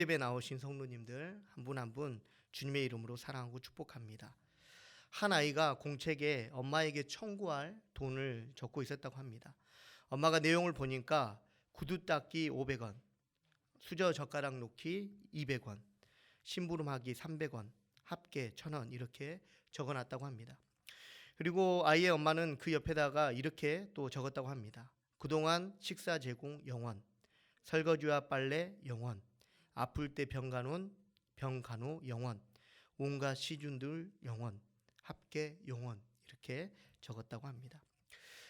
예배 나오신 성도님들 한 분 한 분 주님의 이름으로 사랑하고 축복합니다. 한 아이가 공책에 엄마에게 청구할 돈을 적고 있었다고 합니다. 엄마가 내용을 보니까 구두 닦기 500원, 수저 젓가락 놓기 200원, 심부름하기 300원, 합계 1000원 이렇게 적어놨다고 합니다. 그리고 아이의 엄마는 그 옆에다가 이렇게 또 적었다고 합니다. 그동안 식사 제공 0원, 설거지와 빨래 0원, 아플 때 병간호 0원, 온갖 시준들 0원, 합계 0원 이렇게 적었다고 합니다.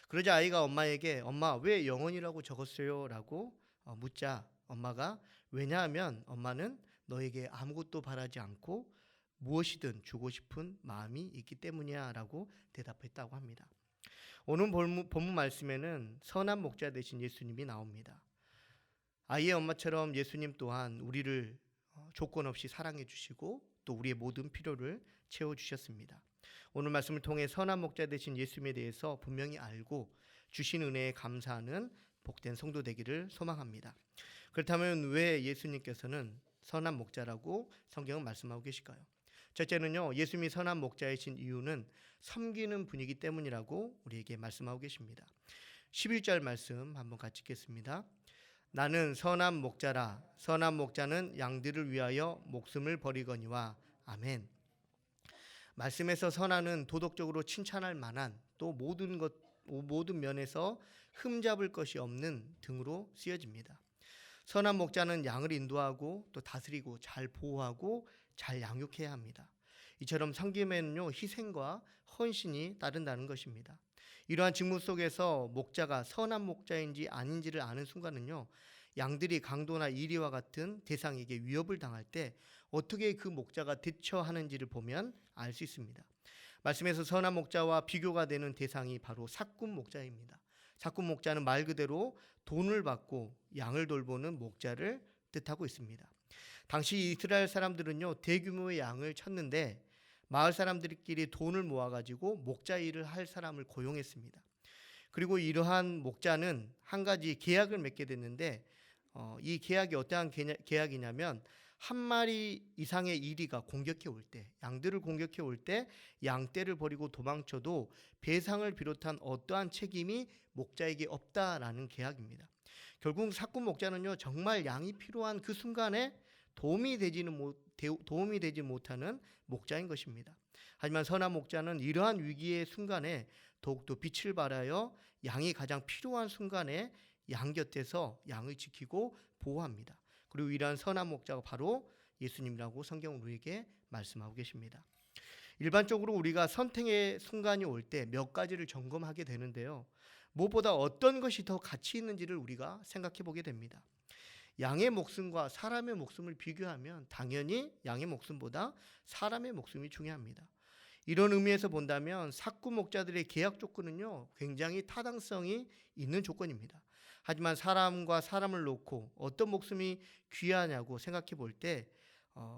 그러자 아이가 엄마에게 엄마 왜 0원이라고 적었어요? 라고 묻자 엄마가 왜냐하면 엄마는 너에게 아무것도 바라지 않고 무엇이든 주고 싶은 마음이 있기 때문이야 라고 대답했다고 합니다. 오늘 본문 말씀에는 선한 목자 되신 예수님이 나옵니다. 아이의 엄마처럼 예수님 또한 우리를 조건 없이 사랑해 주시고 또 우리의 모든 필요를 채워 주셨습니다. 오늘 말씀을 통해 선한 목자 되신 예수님에 대해서 분명히 알고 주신 은혜에 감사하는 복된 성도 되기를 소망합니다. 그렇다면 왜 예수님께서는 선한 목자라고 성경은 말씀하고 계실까요? 첫째는요, 예수님이 선한 목자이신 이유는 섬기는 분이기 때문이라고 우리에게 말씀하고 계십니다. 11절 말씀 한번 같이 읽겠습니다. 나는 선한 목자라. 선한 목자는 양들을 위하여 목숨을 버리거니와. 아멘. 말씀에서 선한은 도덕적으로 칭찬할 만한 또 모든 면에서 흠잡을 것이 없는 등으로 쓰여집니다. 선한 목자는 양을 인도하고 또 다스리고 잘 보호하고 잘 양육해야 합니다. 이처럼 섬김에는요, 희생과 헌신이 따른다는 것입니다. 이러한 직무 속에서 목자가 선한 목자인지 아닌지를 아는 순간은요, 양들이 강도나 이리와 같은 대상에게 위협을 당할 때 어떻게 그 목자가 대처하는지를 보면 알 수 있습니다. 말씀에서 선한 목자와 비교가 되는 대상이 바로 삭군 목자입니다. 삭군 목자는 말 그대로 돈을 받고 양을 돌보는 목자를 뜻하고 있습니다. 당시 이스라엘 사람들은요, 대규모의 양을 쳤는데 마을 사람들끼리 돈을 모아가지고 목자 일을 할 사람을 고용했습니다. 그리고 이러한 목자는 한 가지 계약을 맺게 됐는데 이 계약이 어떠한 계약이냐면 한 마리 이상의 이리가 공격해 올 때, 양들을 공격해 올 때 양떼를 버리고 도망쳐도 배상을 비롯한 어떠한 책임이 목자에게 없다라는 계약입니다. 결국 삭군 목자는요, 정말 양이 필요한 그 순간에 도움이 되지 못하는 목자인 것입니다. 하지만 선한 목자는 이러한 위기의 순간에 더욱더 빛을 발하여 양이 가장 필요한 순간에 양 곁에서 양을 지키고 보호합니다. 그리고 이러한 선한 목자가 바로 예수님이라고 성경은 우리에게 말씀하고 계십니다. 일반적으로 우리가 선택의 순간이 올 때 몇 가지를 점검하게 되는데요, 무엇보다 어떤 것이 더 가치 있는지를 우리가 생각해 보게 됩니다. 양의 목숨과 사람의 목숨을 비교하면 당연히 양의 목숨보다 사람의 목숨이 중요합니다. 이런 의미에서 본다면 삭군 목자들의 계약 조건은요, 굉장히 타당성이 있는 조건입니다. 하지만 사람과 사람을 놓고 어떤 목숨이 귀하냐고 생각해 볼 때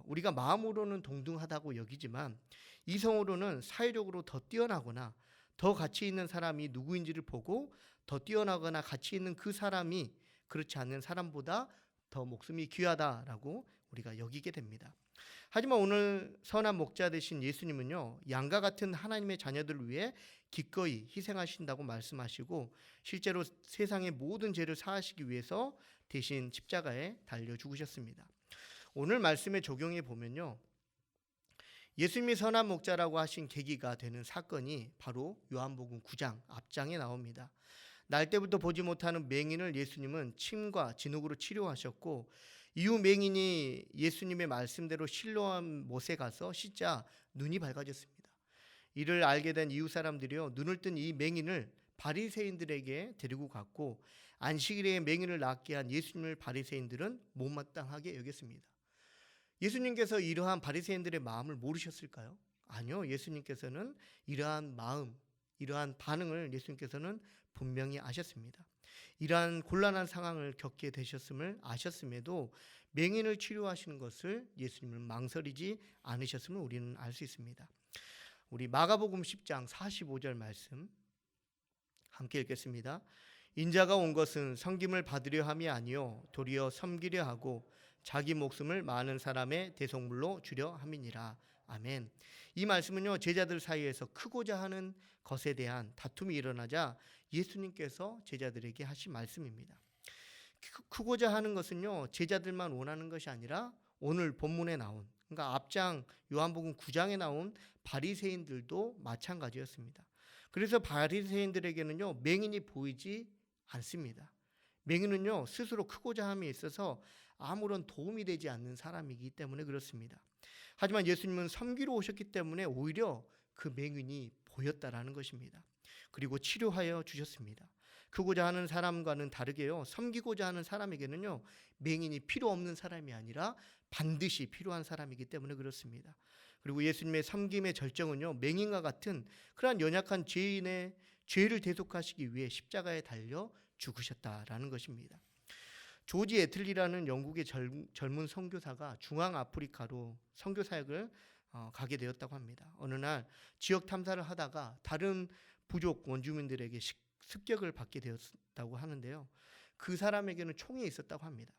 우리가 마음으로는 동등하다고 여기지만 이성으로는 사회적으로 더 뛰어나거나 더 가치 있는 사람이 누구인지를 보고 더 뛰어나거나 가치 있는 그 사람이 그렇지 않는 사람보다 더 목숨이 귀하다라고 우리가 여기게 됩니다. 하지만 오늘 선한 목자 되신 예수님은요, 양과 같은 하나님의 자녀들을 위해 기꺼이 희생하신다고 말씀하시고 실제로 세상의 모든 죄를 사하시기 위해서 대신 십자가에 달려 죽으셨습니다. 오늘 말씀에 적용해 보면요, 예수님이 선한 목자라고 하신 계기가 되는 사건이 바로 요한복음 9장 앞장에 나옵니다. 날 때부터 보지 못하는 맹인을 예수님은 침과 진흙으로 치료하셨고 이후 맹인이 예수님의 말씀대로 실로암 못에 가서 씻자 눈이 밝아졌습니다. 이를 알게 된 이웃 사람들이요, 눈을 뜬 이 맹인을 바리새인들에게 데리고 갔고 안식일에 맹인을 낫게 한 예수님을 바리새인들은 못마땅하게 여겼습니다. 예수님께서 이러한 바리새인들의 마음을 모르셨을까요? 아니요. 예수님께서는 이러한 마음, 이러한 반응을 예수님께서는 분명히 아셨습니다. 이러한 곤란한 상황을 겪게 되셨음을 아셨음에도 맹인을 치료하시는 것을 예수님은 망설이지 않으셨음을 우리는 알 수 있습니다. 우리 마가복음 10장 45절 말씀 함께 읽겠습니다. 인자가 온 것은 섬김을 받으려 함이 아니요 도리어 섬기려 하고 자기 목숨을 많은 사람의 대속물로 주려 함이니라. 아멘. 이 말씀은요, 제자들 사이에서 크고자 하는 것에 대한 다툼이 일어나자 예수님께서 제자들에게 하신 말씀입니다. 크고자 하는 것은요, 제자들만 원하는 것이 아니라 오늘 본문에 나온, 그러니까 앞장 요한복음 9장에 나온 바리새인들도 마찬가지였습니다. 그래서 바리새인들에게는요, 맹인이 보이지 않습니다. 맹인은요, 스스로 크고자 함에 있어서 아무런 도움이 되지 않는 사람이기 때문에 그렇습니다. 하지만 예수님은 섬기러 오셨기 때문에 오히려 그 맹인이 보였다라는 것입니다. 그리고 치료하여 주셨습니다. 크고자 하는 사람과는 다르게요, 섬기고자 하는 사람에게는요, 맹인이 필요 없는 사람이 아니라 반드시 필요한 사람이기 때문에 그렇습니다. 그리고 예수님의 섬김의 절정은요, 맹인과 같은 그러한 연약한 죄인의 죄를 대속하시기 위해 십자가에 달려 죽으셨다라는 것입니다. 조지 애틀리라는 영국의 젊은 선교사가 중앙아프리카로 선교 사역을 가게 되었다고 합니다. 어느 날 지역 탐사를 하다가 다른 부족 원주민들에게 습격을 받게 되었다고 하는데요. 그 사람에게는 총이 있었다고 합니다.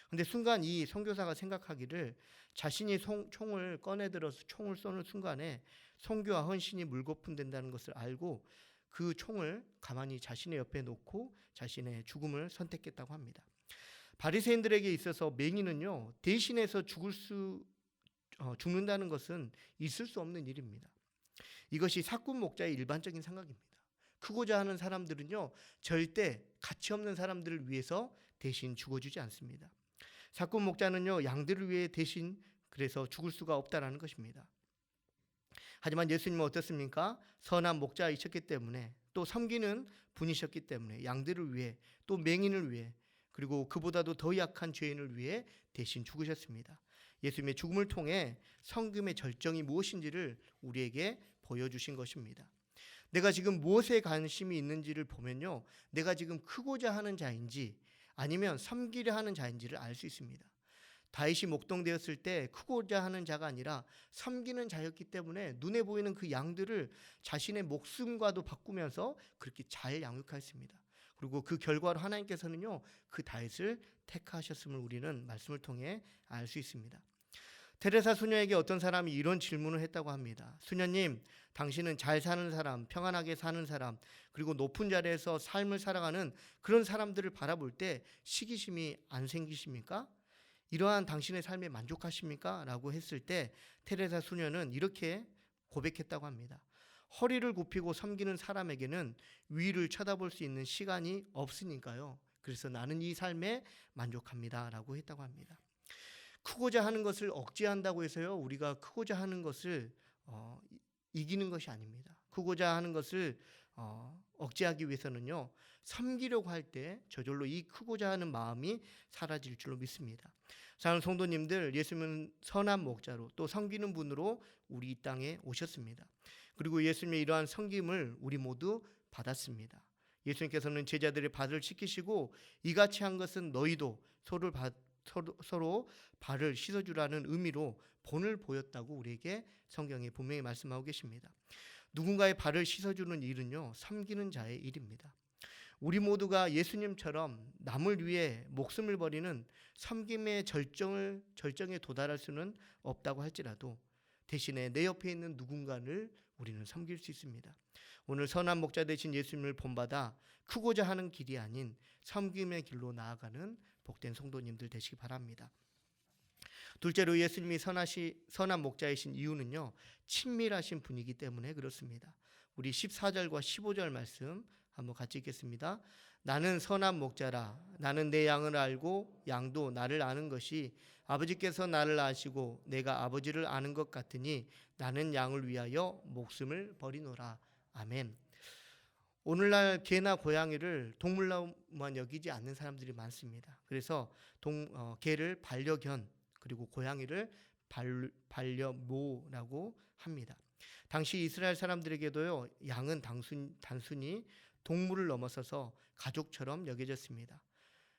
그런데 순간 이 선교사가 생각하기를 자신이 총을 꺼내들어서 총을 쏘는 순간에 선교와 헌신이 물거품 된다는 것을 알고 그 총을 가만히 자신의 옆에 놓고 자신의 죽음을 선택했다고 합니다. 바리새인들에게 있어서 맹인은요, 대신해서 죽는다는 것은 있을 수 없는 일입니다. 이것이 사꾼 목자의 일반적인 생각입니다. 크고자 하는 사람들은요, 절대 가치 없는 사람들을 위해서 대신 죽어주지 않습니다. 사꾼 목자는요, 양들을 위해 대신 그래서 죽을 수가 없다라는 것입니다. 하지만 예수님은 어떻습니까? 선한 목자이셨기 때문에, 또 섬기는 분이셨기 때문에 양들을 위해, 또 맹인을 위해, 그리고 그보다도 더 약한 죄인을 위해 대신 죽으셨습니다. 예수님의 죽음을 통해 섬김의 절정이 무엇인지를 우리에게 보여주신 것입니다. 내가 지금 무엇에 관심이 있는지를 보면요, 내가 지금 크고자 하는 자인지 아니면 섬기려 하는 자인지를 알 수 있습니다. 다윗이 목동되었을 때 크고자 하는 자가 아니라 섬기는 자였기 때문에 눈에 보이는 그 양들을 자신의 목숨과도 바꾸면서 그렇게 잘 양육하였습니다. 그리고 그 결과로 하나님께서는요, 그 다윗을 택하셨음을 우리는 말씀을 통해 알 수 있습니다. 테레사 수녀에게 어떤 사람이 이런 질문을 했다고 합니다. 수녀님, 당신은 잘 사는 사람, 평안하게 사는 사람, 그리고 높은 자리에서 삶을 살아가는 그런 사람들을 바라볼 때 시기심이 안 생기십니까? 이러한 당신의 삶에 만족하십니까? 라고 했을 때 테레사 수녀는 이렇게 고백했다고 합니다. 허리를 굽히고 섬기는 사람에게는 위를 쳐다볼 수 있는 시간이 없으니까요. 그래서 나는 이 삶에 만족합니다. 라고 했다고 합니다. 크고자 하는 것을 억제한다고 해서요, 우리가 크고자 하는 것을 이기는 것이 아닙니다. 크고자 하는 것을 억제하기 위해서는요, 섬기려고 할 때 저절로 이 크고자 하는 마음이 사라질 줄로 믿습니다. 사랑하는 성도님들, 예수님은 선한 목자로 또 섬기는 분으로 우리 이 땅에 오셨습니다. 그리고 예수님의 이러한 섬김을 우리 모두 받았습니다. 예수님께서는 제자들의 발을 씻기시고 이같이 한 것은 너희도 서로 발을 씻어주라는 의미로 본을 보였다고 우리에게 성경에 분명히 말씀하고 계십니다. 누군가의 발을 씻어주는 일은요, 섬기는 자의 일입니다. 우리 모두가 예수님처럼 남을 위해 목숨을 버리는 섬김의 절정에 도달할 수는 없다고 할지라도 대신에 내 옆에 있는 누군가를 우리는 섬길 수 있습니다. 오늘 선한 목자 되신 예수님을 본받아 크고자 하는 길이 아닌 섬김의 길로 나아가는 복된 성도님들 되시기 바랍니다. 둘째로 예수님이 선한 목자이신 이유는요, 친밀하신 분이기 때문에 그렇습니다. 우리 14절과 15절 말씀 한번 같이 읽겠습니다. 나는 선한 목자라. 나는 내 양을 알고 양도 나를 아는 것이 아버지께서 나를 아시고 내가 아버지를 아는 것 같으니 나는 양을 위하여 목숨을 버리노라. 아멘. 오늘날 개나 고양이를 동물로만 여기지 않는 사람들이 많습니다. 그래서 개를 반려견, 그리고 고양이를 반려모라고 합니다. 당시 이스라엘 사람들에게도요, 양은 단순히 동물을 넘어서서 가족처럼 여겨졌습니다.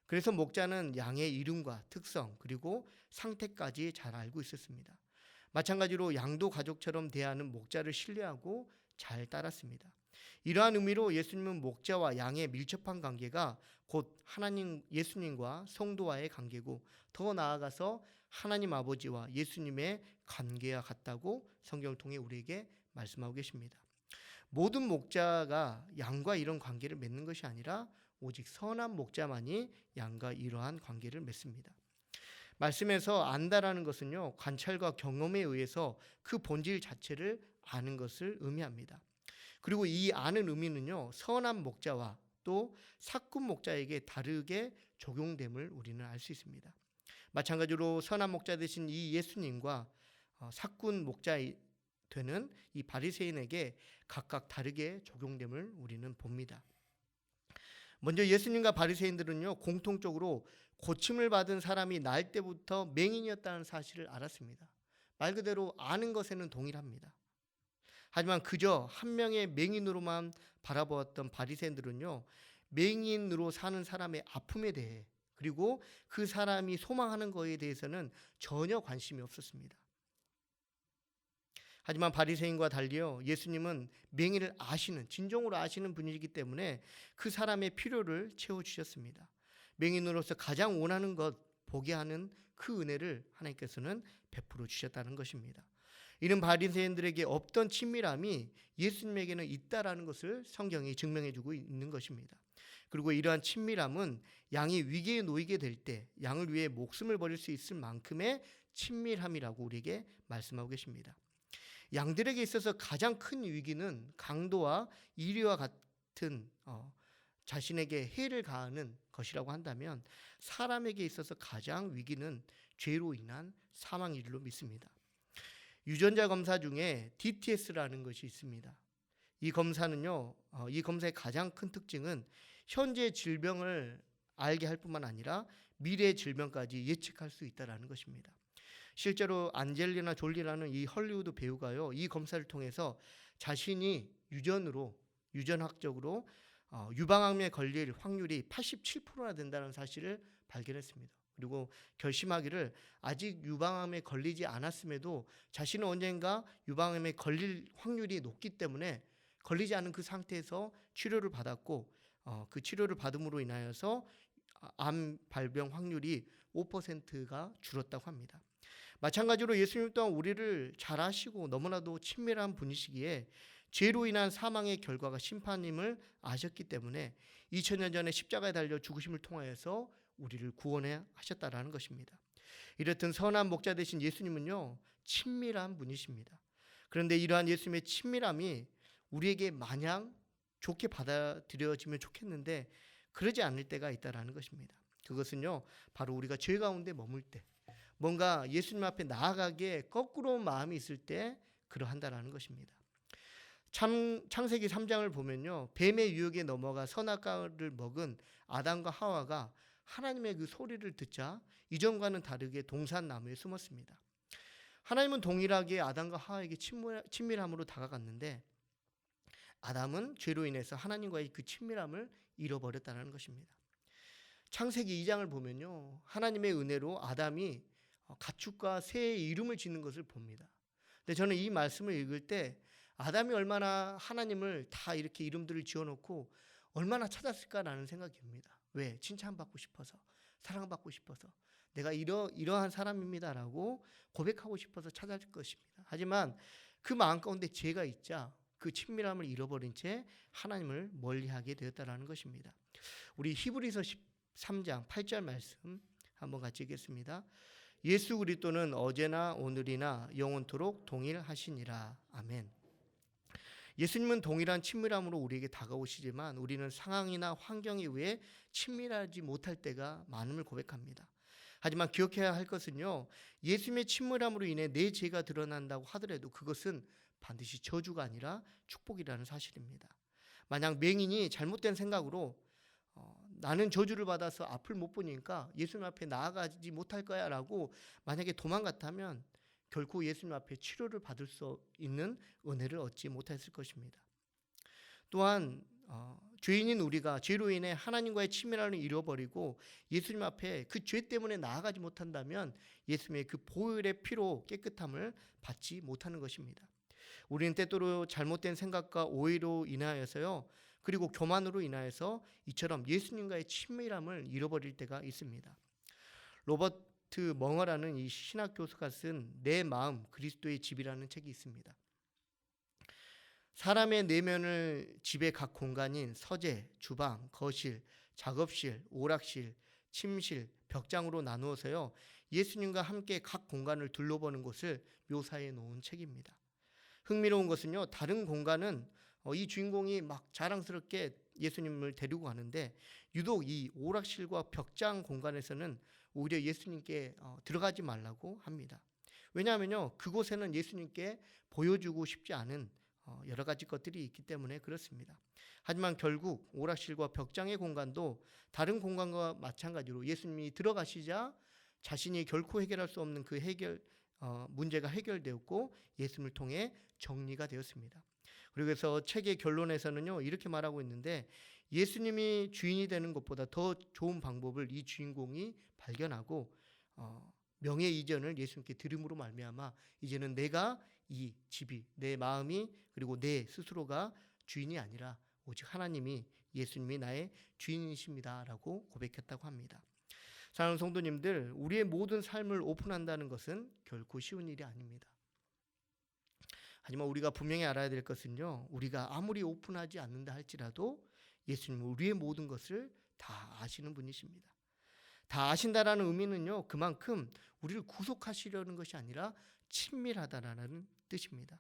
그래서 목자는 양의 이름과 특성 그리고 상태까지 잘 알고 있었습니다. 마찬가지로 양도 가족처럼 대하는 목자를 신뢰하고 잘 따랐습니다. 이러한 의미로 예수님은 목자와 양의 밀접한 관계가 곧 하나님 예수님과 성도와의 관계고, 더 나아가서 하나님 아버지와 예수님의 관계와 같다고 성경을 통해 우리에게 말씀하고 계십니다. 모든 목자가 양과 이런 관계를 맺는 것이 아니라 오직 선한 목자만이 양과 이러한 관계를 맺습니다. 말씀에서 안다라는 것은요, 관찰과 경험에 의해서 그 본질 자체를 아는 것을 의미합니다. 그리고 이 아는 의미는요, 선한 목자와 또 삭군 목자에게 다르게 적용됨을 우리는 알 수 있습니다. 마찬가지로 선한 목자 되신 이 예수님과 삭군 목자 되는 이 바리새인에게 각각 다르게 적용됨을 우리는 봅니다. 먼저 예수님과 바리새인들은요, 공통적으로 고침을 받은 사람이 날 때부터 맹인이었다는 사실을 알았습니다. 말 그대로 아는 것에는 동일합니다. 하지만 그저 한 명의 맹인으로만 바라보았던 바리새인들은요, 맹인으로 사는 사람의 아픔에 대해, 그리고 그 사람이 소망하는 것에 대해서는 전혀 관심이 없었습니다. 하지만 바리새인과 달리요, 예수님은 맹인을 아시는, 진정으로 아시는 분이기 때문에 그 사람의 필요를 채워주셨습니다. 맹인으로서 가장 원하는 것, 보게 하는 그 은혜를 하나님께서는 베풀어 주셨다는 것입니다. 이는 바리새인들에게 없던 친밀함이 예수님에게는 있다라는 것을 성경이 증명해 주고 있는 것입니다. 그리고 이러한 친밀함은 양이 위기에 놓이게 될 때 양을 위해 목숨을 버릴 수 있을 만큼의 친밀함이라고 우리에게 말씀하고 계십니다. 양들에게 있어서 가장 큰 위기는 강도와 이리와 같은 자신에게 해를 가하는 것이라고 한다면, 사람에게 있어서 가장 위기는 죄로 인한 사망일로 믿습니다. 유전자 검사 중에 DTS라는 것이 있습니다. 이 검사는요, 이 검사의 가장 큰 특징은 현재 질병을 알게 할 뿐만 아니라 미래의 질병까지 예측할 수 있다는 것입니다. 실제로 안젤리나 졸리라는 이 헐리우드 배우가요, 이 검사를 통해서 자신이 유전학적으로 유방암에 걸릴 확률이 87%나 된다는 사실을 발견했습니다. 그리고 결심하기를 아직 유방암에 걸리지 않았음에도 자신은 언젠가 유방암에 걸릴 확률이 높기 때문에 걸리지 않은 그 상태에서 치료를 받았고, 그 치료를 받음으로 인하여서 암 발병 확률이 5%가 줄었다고 합니다. 마찬가지로 예수님 또한 우리를 잘 아시고 너무나도 친밀한 분이시기에 죄로 인한 사망의 결과가 심판임을 아셨기 때문에 2000년 전에 십자가에 달려 죽으심을 통하여서 우리를 구원해 하셨다라는 것입니다. 이렇듯 선한 목자 되신 예수님은요, 친밀한 분이십니다. 그런데 이러한 예수님의 친밀함이 우리에게 마냥 좋게 받아들여지면 좋겠는데 그러지 않을 때가 있다라는 것입니다. 그것은요, 바로 우리가 죄 가운데 머물 때, 뭔가 예수님 앞에 나아가기에 거꾸로운 마음이 있을 때 그러한다라는 것입니다. 창세기 3장을 보면요, 뱀의 유혹에 넘어가 선악과를 먹은 아담과 하와가 하나님의 그 소리를 듣자 이전과는 다르게 동산나무에 숨었습니다. 하나님은 동일하게 아담과 하와에게 친밀함으로 다가갔는데 아담은 죄로 인해서 하나님과의 그 친밀함을 잃어버렸다는 것입니다. 창세기 2장을 보면요, 하나님의 은혜로 아담이 가축과 새의 이름을 짓는 것을 봅니다. 근데 저는 이 말씀을 읽을 때 아담이 얼마나 하나님을 다 이렇게 이름들을 지어놓고 얼마나 찾았을까라는 생각이 듭니다. 왜? 칭찬받고 싶어서, 사랑받고 싶어서, 내가 이러한 사람입니다라고 고백하고 싶어서 찾았을 것입니다. 하지만 그 마음 가운데 죄가 있자 그 친밀함을 잃어버린 채 하나님을 멀리하게 되었다라는 것입니다. 우리 히브리서 13장 8절 말씀 한번 같이 읽겠습니다. 예수 그리스도는 어제나 오늘이나 영원토록 동일하시니라. 아멘. 예수님은 동일한 친밀함으로 우리에게 다가오시지만 우리는 상황이나 환경에 의해 친밀하지 못할 때가 많음을 고백합니다. 하지만 기억해야 할 것은요, 예수님의 친밀함으로 인해 내 죄가 드러난다고 하더라도 그것은 반드시 저주가 아니라 축복이라는 사실입니다. 만약 맹인이 잘못된 생각으로 나는 저주를 받아서 앞을 못 보니까 예수님 앞에 나아가지 못할 거야 라고 만약에 도망갔다면 결코 예수님 앞에 치료를 받을 수 있는 은혜를 얻지 못했을 것입니다. 또한 죄인인 우리가 죄로 인해 하나님과의 친밀함을 잃어버리고 예수님 앞에 그 죄 때문에 나아가지 못한다면 예수님의 그 보혈의 피로 깨끗함을 받지 못하는 것입니다. 우리는 때때로 잘못된 생각과 오해로 인하여서요, 그리고 교만으로 인하여서 이처럼 예수님과의 친밀함을 잃어버릴 때가 있습니다. 로버트 멍어라는 이 신학 교수가 쓴 내 마음 그리스도의 집이라는 책이 있습니다. 사람의 내면을 집의 각 공간인 서재, 주방, 거실, 작업실, 오락실, 침실, 벽장으로 나누어서요, 예수님과 함께 각 공간을 둘러보는 곳을 묘사해 놓은 책입니다. 흥미로운 것은요, 다른 공간은 이 주인공이 막 자랑스럽게 예수님을 데리고 가는데, 유독 이 오락실과 벽장 공간에서는 오히려 예수님께 들어가지 말라고 합니다. 왜냐하면요, 그곳에는 예수님께 보여주고 싶지 않은 여러 가지 것들이 있기 때문에 그렇습니다. 하지만 결국 오락실과 벽장의 공간도 다른 공간과 마찬가지로 예수님이 들어가시자 자신이 결코 해결할 수 없는 그 문제가 해결되었고 예수님을 통해 정리가 되었습니다. 그래서 책의 결론에서는요, 이렇게 말하고 있는데, 예수님이 주인이 되는 것보다 더 좋은 방법을 이 주인공이 발견하고 명예 이전을 예수님께 드림으로 말미암아 이제는 내가 이 집이, 내 마음이, 그리고 내 스스로가 주인이 아니라 오직 하나님이, 예수님이 나의 주인이십니다라고 고백했다고 합니다. 사랑하는 성도님들, 우리의 모든 삶을 오픈한다는 것은 결코 쉬운 일이 아닙니다. 하지만 우리가 분명히 알아야 될 것은요, 우리가 아무리 오픈하지 않는다 할지라도 예수님은 우리의 모든 것을 다 아시는 분이십니다. 다 아신다라는 의미는요, 그만큼 우리를 구속하시려는 것이 아니라 친밀하다라는 뜻입니다.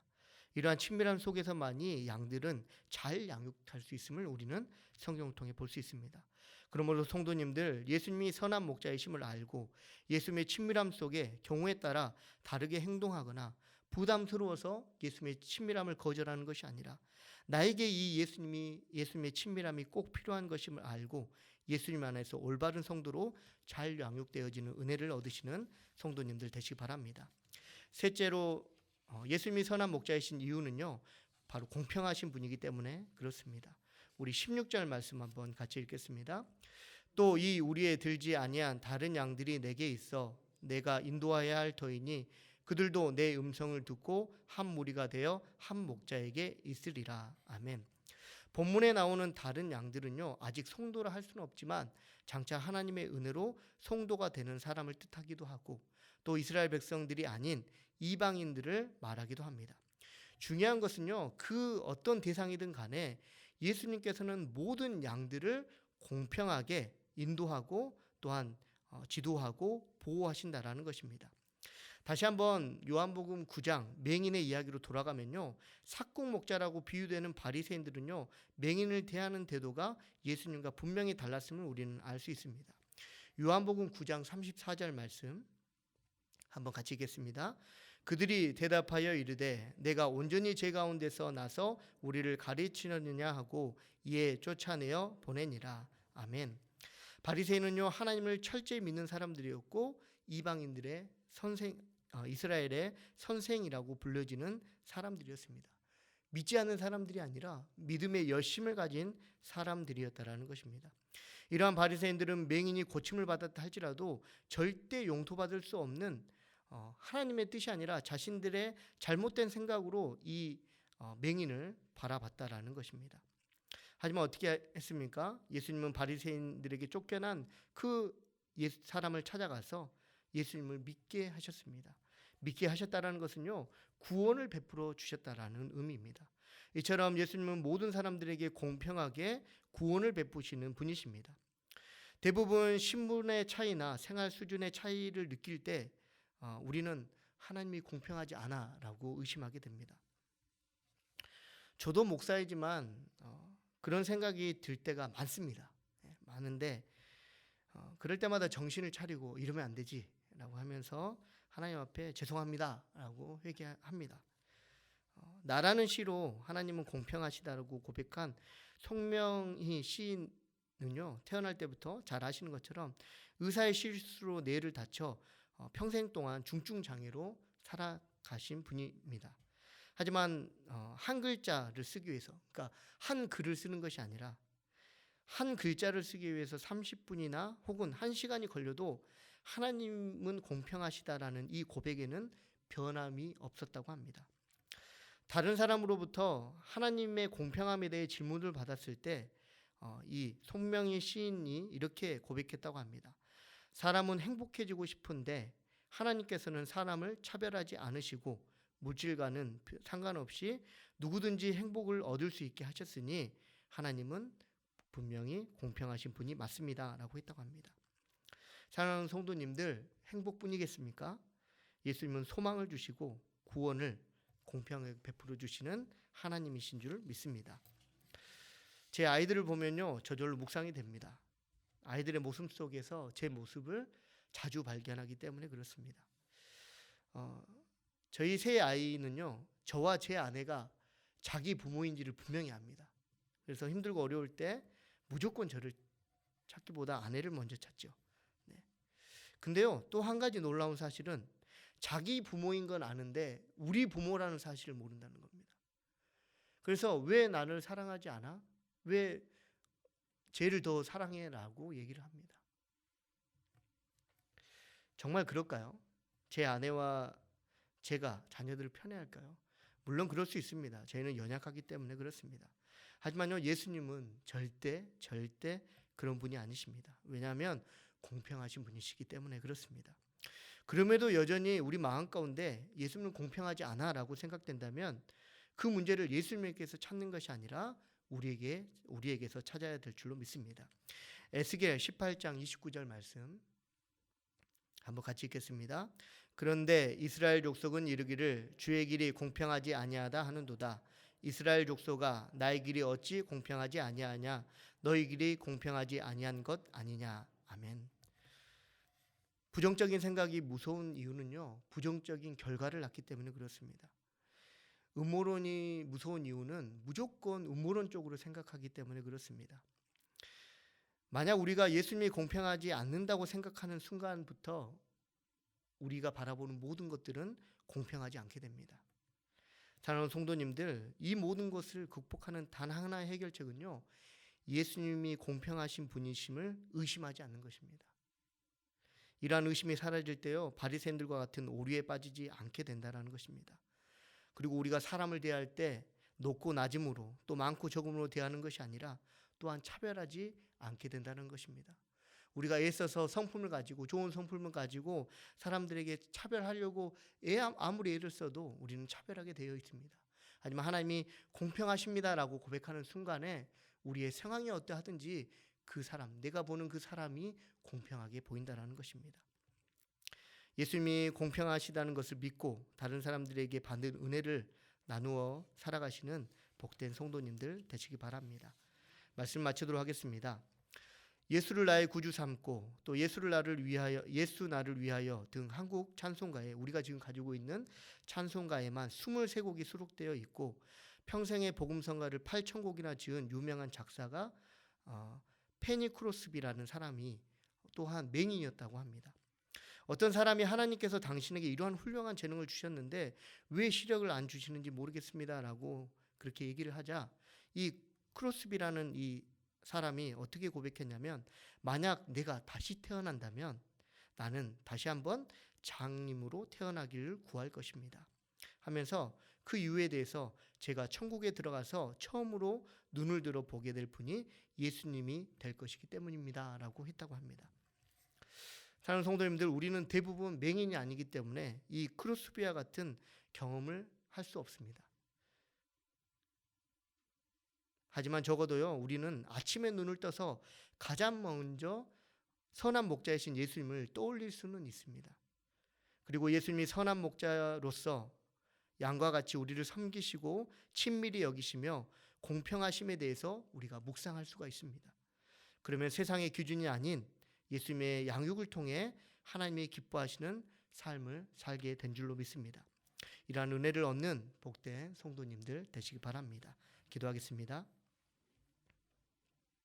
이러한 친밀함 속에서만이 양들은 잘 양육할 수 있음을 우리는 성경을 통해 볼 수 있습니다. 그러므로 성도님들, 예수님이 선한 목자이심을 알고 예수님의 친밀함 속에 경우에 따라 다르게 행동하거나 부담스러워서 예수님의 친밀함을 거절하는 것이 아니라, 나에게 이 예수님의 친밀함이 꼭 필요한 것임을 알고 예수님 안에서 올바른 성도로 잘 양육되어지는 은혜를 얻으시는 성도님들 되시기 바랍니다. 셋째로, 예수님이 선한 목자이신 이유는요, 바로 공평하신 분이기 때문에 그렇습니다. 우리 16절 말씀 한번 같이 읽겠습니다. 또 이 우리에 들지 아니한 다른 양들이 내게 있어 내가 인도하여야 할 터이니 그들도 내 음성을 듣고 한 무리가 되어 한 목자에게 있으리라. 아멘. 본문에 나오는 다른 양들은요, 아직 성도라 할 수는 없지만 장차 하나님의 은혜로 성도가 되는 사람을 뜻하기도 하고, 또 이스라엘 백성들이 아닌 이방인들을 말하기도 합니다. 중요한 것은요, 그 어떤 대상이든 간에 예수님께서는 모든 양들을 공평하게 인도하고 또한 지도하고 보호하신다라는 것입니다. 다시 한번 요한복음 9장 맹인의 이야기로 돌아가면요, 삭국 목자라고 비유되는 바리새인들은요, 맹인을 대하는 태도가 예수님과 분명히 달랐음을 우리는 알 수 있습니다. 요한복음 9장 34절 말씀 한번 같이 읽겠습니다. 그들이 대답하여 이르되 내가 온전히 제 가운데서 나서 우리를 가르치느냐 하고 이에 쫓아내어 보내니라. 아멘. 바리새인은요, 하나님을 철저히 믿는 사람들이었고 이방인들의 이스라엘의 선생이라고 불려지는 사람들이었습니다. 믿지 않는 사람들이 아니라 믿음의 열심을 가진 사람들이었다라는 것입니다. 이러한 바리새인들은 맹인이 고침을 받았다 할지라도 절대 용서받을 수 없는 하나님의 뜻이 아니라 자신들의 잘못된 생각으로 이 맹인을 바라봤다라는 것입니다. 하지만 어떻게 했습니까? 예수님은 바리새인들에게 쫓겨난 그 사람을 찾아가서 예수님을 믿게 하셨습니다. 믿게 하셨다라는 것은요, 구원을 베풀어 주셨다라는 의미입니다. 이처럼 예수님은 모든 사람들에게 공평하게 구원을 베푸시는 분이십니다. 대부분 신분의 차이나 생활 수준의 차이를 느낄 때 우리는 하나님이 공평하지 않아라고 의심하게 됩니다. 저도 목사이지만 그런 생각이 들 때가 많습니다. 많은데 그럴 때마다 정신을 차리고 이러면 안 되지 라고 하면서 하나님 앞에 죄송합니다 라고 회개합니다. 나라는 시로 하나님은 공평하시다라고 고백한 송명희 시인은요, 태어날 때부터 잘 아시는 것처럼 의사의 실수로 뇌를 다쳐 평생 동안 중증 장애로 살아가신 분입니다. 하지만 한 글자를 쓰기 위해서, 그러니까 한 글을 쓰는 것이 아니라 한 글자를 쓰기 위해서 30분이나 혹은 1시간이 걸려도 하나님은 공평하시다라는 이 고백에는 변함이 없었다고 합니다. 다른 사람으로부터 하나님의 공평함에 대해 질문을 받았을 때 이 손명희 시인이 이렇게 고백했다고 합니다. 사람은 행복해지고 싶은데 하나님께서는 사람을 차별하지 않으시고 물질과는 상관없이 누구든지 행복을 얻을 수 있게 하셨으니 하나님은 분명히 공평하신 분이 맞습니다 라고 했다고 합니다. 사랑하는 성도님들, 행복뿐이겠습니까? 예수님은 소망을 주시고 구원을 공평하게 베풀어 주시는 하나님이신 줄 믿습니다. 제 아이들을 보면요, 저절로 묵상이 됩니다. 아이들의 모습 속에서 제 모습을 자주 발견하기 때문에 그렇습니다. 저희 세 아이는요, 저와 제 아내가 자기 부모인지를 분명히 압니다. 그래서 힘들고 어려울 때 무조건 저를 찾기보다 아내를 먼저 찾죠. 네. 근데요, 또 한 가지 놀라운 사실은 자기 부모인 건 아는데 우리 부모라는 사실을 모른다는 겁니다. 그래서 왜 나를 사랑하지 않아? 왜 쟤를 더 사랑해라고 얘기를 합니다. 정말 그럴까요? 제 아내와 제가 자녀들을 편애할까요? 물론 그럴 수 있습니다. 저희는 연약하기 때문에 그렇습니다. 하지만요, 예수님은 절대 그런 분이 아니십니다. 왜냐하면 공평하신 분이시기 때문에 그렇습니다. 그럼에도 여전히 우리 마음 가운데 예수님은 공평하지 않아라고 생각된다면 그 문제를 예수님께서 찾는 것이 아니라 우리에게서 찾아야 될 줄로 믿습니다. 에스겔 18장 29절 말씀 한번 같이 읽겠습니다. 그런데 이스라엘 족속은 이르기를 주의 길이 공평하지 아니하다 하는도다. 이스라엘 족속아 나의 길이 어찌 공평하지 아니하냐? 너희 길이 공평하지 아니한 것 아니냐? 아멘. 부정적인 생각이 무서운 이유는요, 부정적인 결과를 낳기 때문에 그렇습니다. 음모론이 무서운 이유는 무조건 음모론 쪽으로 생각하기 때문에 그렇습니다. 만약 우리가 예수님이 공평하지 않는다고 생각하는 순간부터 우리가 바라보는 모든 것들은 공평하지 않게 됩니다. 사랑하는 성도님들, 이 모든 것을 극복하는 단 하나의 해결책은요, 예수님이 공평하신 분이심을 의심하지 않는 것입니다. 이러한 의심이 사라질 때요, 바리새인들과 같은 오류에 빠지지 않게 된다는 것입니다. 그리고 우리가 사람을 대할 때 높고 낮음으로 또 많고 적음으로 대하는 것이 아니라 또한 차별하지 않게 된다는 것입니다. 우리가 애써서 성품을 가지고 좋은 성품을 가지고 사람들에게 차별하려고 아무리 애를 써도 우리는 차별하게 되어 있습니다. 하지만 하나님이 공평하십니다라고 고백하는 순간에 우리의 상황이 어떠하든지 그 사람, 내가 보는 그 사람이 공평하게 보인다는 것입니다. 예수님이 공평하시다는 것을 믿고 다른 사람들에게 받는 은혜를 나누어 살아가시는 복된 성도님들 되시기 바랍니다. 말씀 마치도록 하겠습니다. 예수를 나의 구주 삼고 또 예수 나를 위하여 등 한국 찬송가에 우리가 지금 가지고 있는 찬송가에만 23곡이 수록되어 있고 평생의 복음성가를 8,000곡이나 지은 유명한 작사가 페니 크로스비라는 사람이 또한 맹인이었다고 합니다. 어떤 사람이 하나님께서 당신에게 이러한 훌륭한 재능을 주셨는데 왜 시력을 안 주시는지 모르겠습니다라고 그렇게 얘기를 하자 이 크로스비라는 이 사람이 어떻게 고백했냐면 만약 내가 다시 태어난다면 나는 다시 한번 장님으로 태어나기를 구할 것입니다 하면서 그 이유에 대해서 제가 천국에 들어가서 처음으로 눈을 들어 보게 될 분이 예수님이 될 것이기 때문입니다 라고 했다고 합니다. 사랑하는 성도님들, 우리는 대부분 맹인이 아니기 때문에 이 크로스비와 같은 경험을 할 수 없습니다. 하지만 적어도요, 우리는 아침에 눈을 떠서 가장 먼저 선한 목자이신 예수님을 떠올릴 수는 있습니다. 그리고 예수님이 선한 목자로서 양과 같이 우리를 섬기시고 친밀히 여기시며 공평하심에 대해서 우리가 묵상할 수가 있습니다. 그러면 세상의 기준이 아닌 예수님의 양육을 통해 하나님이 기뻐하시는 삶을 살게 된 줄로 믿습니다. 이러한 은혜를 얻는 복된 성도님들 되시기 바랍니다. 기도하겠습니다.